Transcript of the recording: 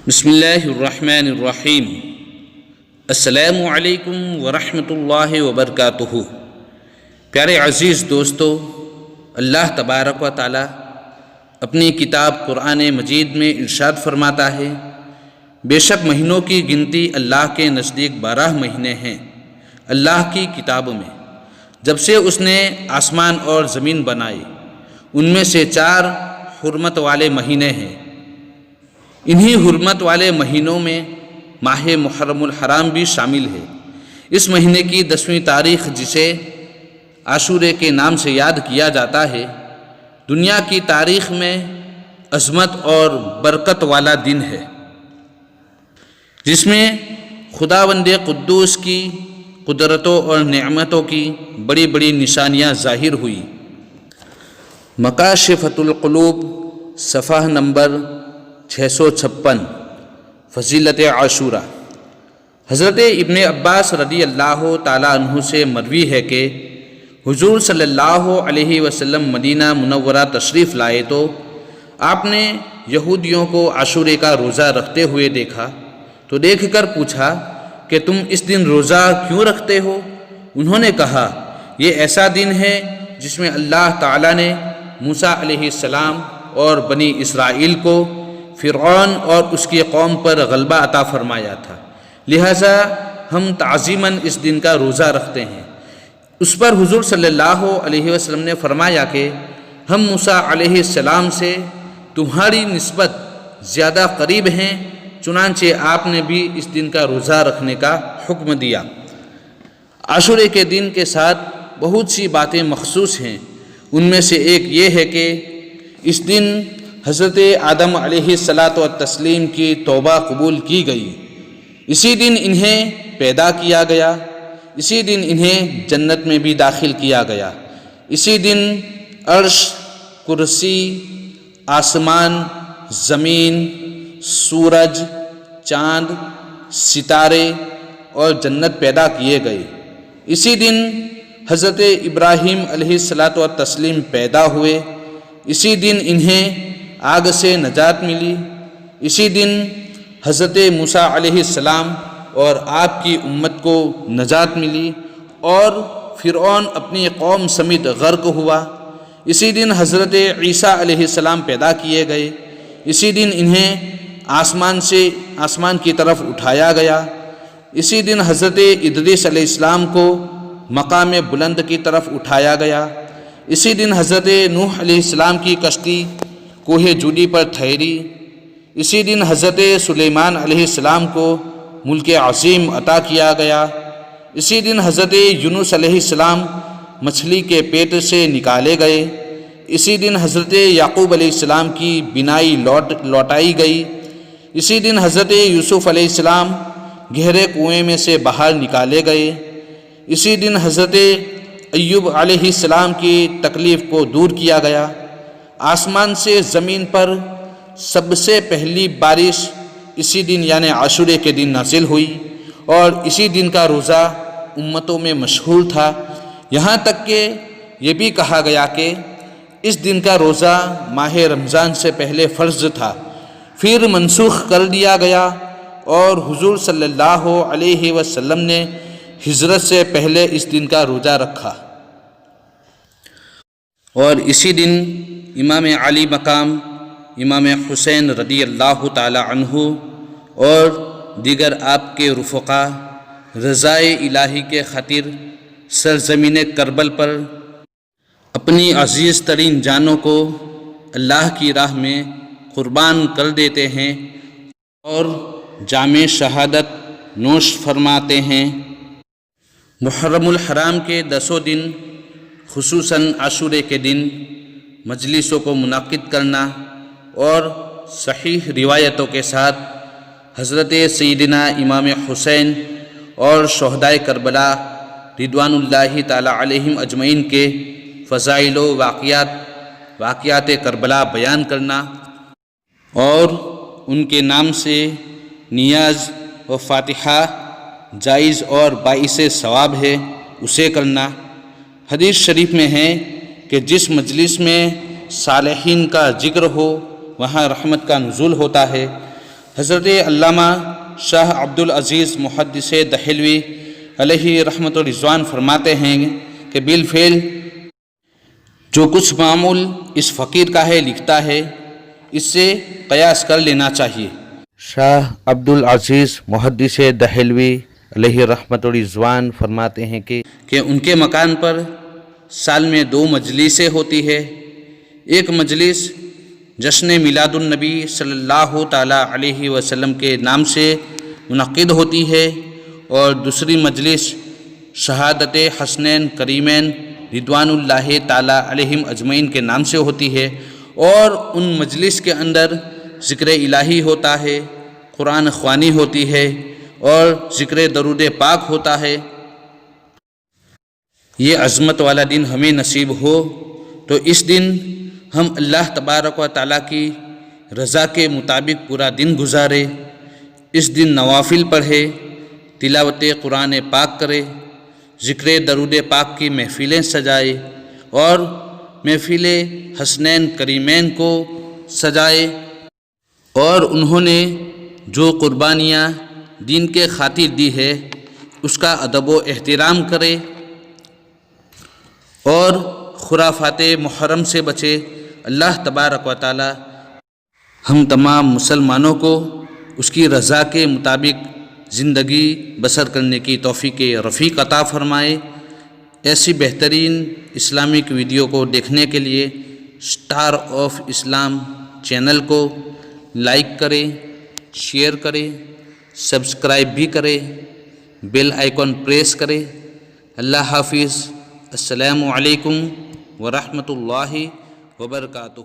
بسم اللہ الرحمن الرحیم۔ السلام علیکم ورحمۃ اللہ وبرکاتہ۔ پیارے عزیز دوستو، اللہ تبارک و تعالی اپنی کتاب قرآن مجید میں ارشاد فرماتا ہے، بے شک مہینوں کی گنتی اللہ کے نزدیک 12 مہینے ہیں اللہ کی کتاب میں، جب سے اس نے آسمان اور زمین بنائی، ان میں سے 4 حرمت والے مہینے ہیں۔ انہی حرمت والے مہینوں میں ماہ محرم الحرام بھی شامل ہے۔ اس مہینے کی 10ویں تاریخ، جسے عاشورے کے نام سے یاد کیا جاتا ہے، دنیا کی تاریخ میں عظمت اور برکت والا دن ہے، جس میں خداوند قدوس کی قدرتوں اور نعمتوں کی بڑی بڑی نشانیاں ظاہر ہوئی۔ مکاشفۃ القلوب، صفحہ نمبر 656، فضیلت عاشورہ۔ حضرت ابن عباس رضی اللہ تعالیٰ عنہ سے مروی ہے کہ حضور صلی اللہ علیہ وسلم مدینہ منورہ تشریف لائے تو آپ نے یہودیوں کو عاشورے کا روزہ رکھتے ہوئے دیکھا، تو دیکھ کر پوچھا کہ تم اس دن روزہ کیوں رکھتے ہو؟ انہوں نے کہا، یہ ایسا دن ہے جس میں اللہ تعالیٰ نے موسیٰ علیہ السلام اور بنی اسرائیل کو فرعون اور اس کی قوم پر غلبہ عطا فرمایا تھا، لہذا ہم تعظیماً اس دن کا روزہ رکھتے ہیں۔ اس پر حضور صلی اللہ علیہ وسلم نے فرمایا کہ ہم موسیٰ علیہ السلام سے تمہاری نسبت زیادہ قریب ہیں، چنانچہ آپ نے بھی اس دن کا روزہ رکھنے کا حکم دیا۔ عاشورے کے دن کے ساتھ بہت سی باتیں مخصوص ہیں، ان میں سے ایک یہ ہے کہ اس دن حضرت آدم علیہ الصلاۃ والتسلیم کی توبہ قبول کی گئی، اسی دن انہیں پیدا کیا گیا، اسی دن انہیں جنت میں بھی داخل کیا گیا، اسی دن عرش، کرسی، آسمان، زمین، سورج، چاند، ستارے اور جنت پیدا کیے گئے، اسی دن حضرت ابراہیم علیہ الصلاۃ والتسلیم پیدا ہوئے، اسی دن انہیں آگ سے نجات ملی، اسی دن حضرت موسیٰ علیہ السلام اور آپ کی امت کو نجات ملی اور فرعون اپنی قوم سمیت غرق ہوا، اسی دن حضرت عیسیٰ علیہ السلام پیدا کیے گئے، اسی دن انہیں آسمان کی طرف اٹھایا گیا، اسی دن حضرت ادریس علیہ السلام کو مقام بلند کی طرف اٹھایا گیا، اسی دن حضرت نوح علیہ السلام کی کشتی کوہ جودی پر ٹھہری، اسی دن حضرت سلیمان علیہ السلام کو ملک عظیم عطا کیا گیا، اسی دن حضرت یونس علیہ السلام مچھلی کے پیٹ سے نکالے گئے، اسی دن حضرت یعقوب علیہ السلام کی بینائی لوٹائی گئی، اسی دن حضرت یوسف علیہ السلام گہرے کنویں میں سے باہر نکالے گئے، اسی دن حضرت ایوب علیہ السلام کی تکلیف کو دور کیا گیا، آسمان سے زمین پر سب سے پہلی بارش اسی دن یعنی عاشورے کے دن نازل ہوئی، اور اسی دن کا روزہ امتوں میں مشہور تھا، یہاں تک کہ یہ بھی کہا گیا کہ اس دن کا روزہ ماہ رمضان سے پہلے فرض تھا، پھر منسوخ کر دیا گیا، اور حضور صلی اللہ علیہ وسلم نے ہجرت سے پہلے اس دن کا روزہ رکھا، اور اسی دن امام علی مقام امام حسین رضی اللہ تعالی عنہ اور دیگر آپ کے رفقا رضائے الہی کے خاطر سرزمین کربل پر اپنی عزیز ترین جانوں کو اللہ کی راہ میں قربان کر دیتے ہیں اور جام شہادت نوش فرماتے ہیں۔ محرم الحرام کے 10 دن، خصوصاً عاشورے کے دن مجلسوں کو منعقد کرنا اور صحیح روایتوں کے ساتھ حضرت سیدنا امام حسین اور شہدائے کربلا رضوان اللہ تعالی علیہم اجمعین کے فضائل و واقعات کربلا بیان کرنا اور ان کے نام سے نیاز و فاتحہ جائز اور باعث ثواب ہے، اسے کرنا۔ حدیث شریف میں ہے کہ جس مجلس میں صالحین کا ذکر ہو وہاں رحمت کا نزول ہوتا ہے، حضرت علامہ شاہ عبد العزیز محدث دہلوی علیہ رحمت و رضوان فرماتے ہیں کہ بالفعل جو کچھ معمول اس فقیر کا ہے لکھتا ہے اس سے قیاس کر لینا چاہیے۔ شاہ عبد العزیز محدث دہلوی علیہ رحمت و رضوان فرماتے ہیں کہ ان کے مکان پر سال میں 2 مجلسیں ہوتی ہے۔ ایک مجلس جشن میلاد النبی صلی اللہ تعالیٰ علیہ وسلم کے نام سے منعقد ہوتی ہے اور دوسری مجلس شہادت حسنین کریمین رضوان اللہ تعالیٰ علیہم اجمعین کے نام سے ہوتی ہے، اور ان مجلس کے اندر ذکر الہی ہوتا ہے، قرآن خوانی ہوتی ہے اور ذکر درود پاک ہوتا ہے۔ یہ عظمت والا دن ہمیں نصیب ہو تو اس دن ہم اللہ تبارک و تعالیٰ کی رضا کے مطابق پورا دن گزارے، اس دن نوافل پڑھے، تلاوت قرآن پاک کرے، ذکر درود پاک کی محفلیں سجائے اور محفل حسنین کریمین کو سجائے، اور انہوں نے جو قربانیاں دین کے خاطر دی ہے اس کا ادب و احترام کرے اور خرافات محرم سے بچے۔ اللہ تبارک و تعالی ہم تمام مسلمانوں کو اس کی رضا کے مطابق زندگی بسر کرنے کی توفیق رفیق عطا فرمائے۔ ایسی بہترین اسلامک ویڈیو کو دیکھنے کے لیے اسٹار آف اسلام چینل کو لائک کریں، شیئر کریں، سبسکرائب بھی کریں، بیل آئیکن پریس کریں۔ اللہ حافظ۔ السلام علیکم ورحمۃ اللہ وبرکاتہ۔